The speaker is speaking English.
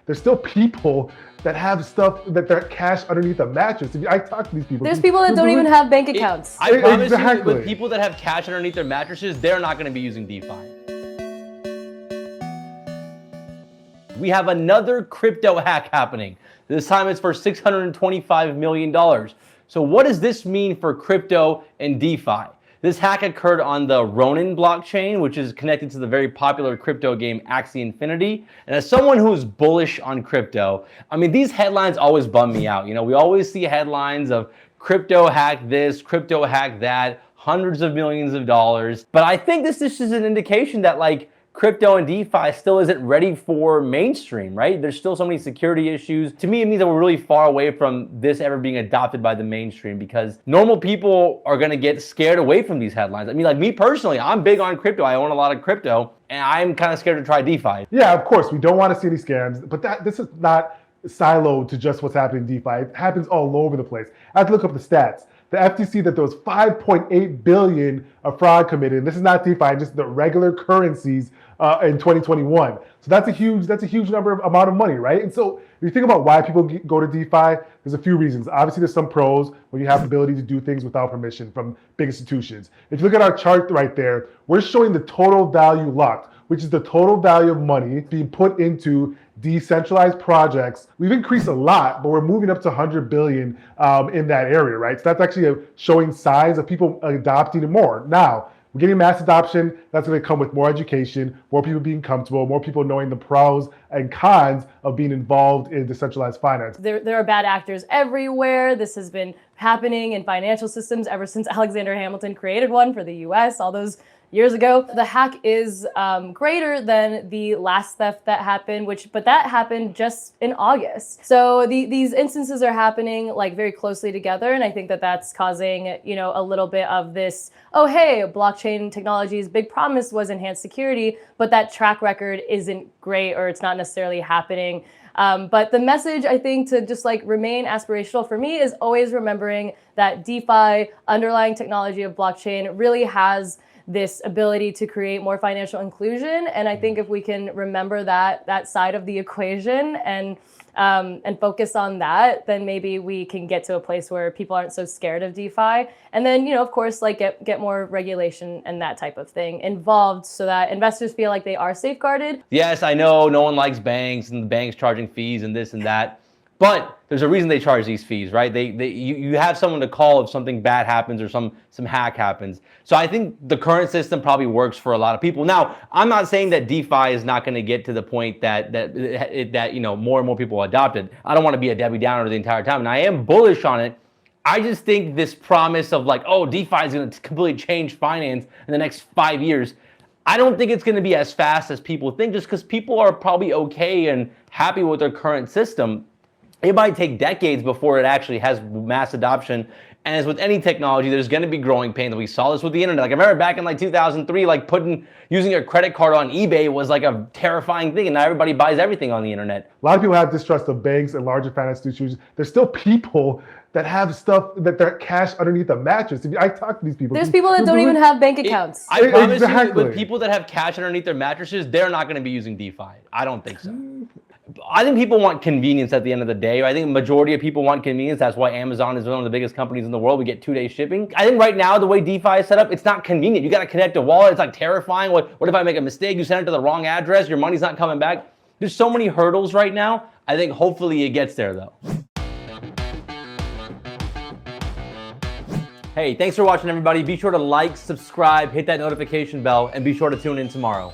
there's still people that have stuff that they're cash underneath a mattress. I talk to these people. There's people that don't even have bank accounts. I promise Exactly. you, with people that have cash underneath their mattresses, they're not going to be using DeFi. We have another crypto hack happening. This time it's for $625 million. So what does this mean for crypto and DeFi? This hack occurred on the Ronin blockchain, which is connected to the very popular crypto game Axie Infinity. And as someone who is bullish on crypto, I mean, these headlines always bum me out. You know, we always see headlines of crypto hack this, crypto hack that, hundreds of millions of dollars. But I think this is just an indication that like crypto and DeFi still isn't ready for mainstream, right? There's still so many security issues. To me, it means that we're really far away from this ever being adopted by the mainstream because normal people are gonna get scared away from these headlines. I mean, like me personally, I'm big on crypto. I own a lot of crypto and I'm kind of scared to try DeFi. Yeah, of course, we don't want to see any scams, but this is not siloed to just what's happening in DeFi. It happens all over the place. I have to look up the stats. The FTC that there was 5.8 billion of fraud committed. And this is not DeFi, just the regular currencies in 2021. So that's a huge amount of money, right? And so if you think about why people go to DeFi, there's a few reasons. Obviously, there's some pros where you have the ability to do things without permission from big institutions. If you look at our chart right there, we're showing the total value locked, which is the total value of money being put into decentralized projects. We've increased a lot, but we're moving up to 100 billion in that area, right? So that's actually showing signs of people adopting it more. Now, we're getting mass adoption. That's going to come with more education, more people being comfortable, more people knowing the pros and cons of being involved in decentralized finance. There are bad actors everywhere. This has been happening in financial systems ever since Alexander Hamilton created one for the US all those years ago. The hack is greater than the last theft that happened, but that happened just in August. So these instances are happening like very closely together, and I think that that's causing, you know, a little bit of this, oh hey, blockchain technology's big promise was enhanced security, but that track record isn't great or it's not necessarily happening. But the message, I think, to just like remain aspirational for me is always remembering that DeFi, underlying technology of blockchain, really has this ability to create more financial inclusion. And I think if we can remember that side of the equation and focus on that, then maybe we can get to a place where people aren't so scared of DeFi. And then, you know, of course, like get more regulation and that type of thing involved so that investors feel like they are safeguarded. Yes, I know no one likes banks and the banks charging fees and this and that. But there's a reason they charge these fees, right? You have someone to call if something bad happens or some hack happens. So I think the current system probably works for a lot of people. Now, I'm not saying that DeFi is not going to get to the point that you know more and more people adopt it. I don't want to be a Debbie Downer the entire time, and I am bullish on it. I just think this promise of like, oh, DeFi is going to completely change finance in the next 5 years. I don't think it's going to be as fast as people think, just because people are probably okay and happy with their current system. It might take decades before it actually has mass adoption. And as with any technology, there's going to be growing pains. We saw this with the internet. Like I remember back in like 2003, like using a credit card on eBay was like a terrifying thing. And now everybody buys everything on the internet. A lot of people have distrust of banks and larger financial institutions. There's still people that have stuff that they're cash underneath a mattress. I talk to these people. There's people that don't even have bank accounts. I promise you, with people that have cash underneath their mattresses, they're not going to be using DeFi. I don't think so. I think people want convenience at the end of the day. I think the majority of people want convenience. That's why Amazon is one of the biggest companies in the world. We get 2-day shipping. I think right now, the way DeFi is set up, it's not convenient. You got to connect a wallet. It's like terrifying. What if I make a mistake? You send it to the wrong address. Your money's not coming back. There's so many hurdles right now. I think hopefully it gets there though. Hey, thanks for watching everybody. Be sure to like, subscribe, hit that notification bell, and be sure to tune in tomorrow.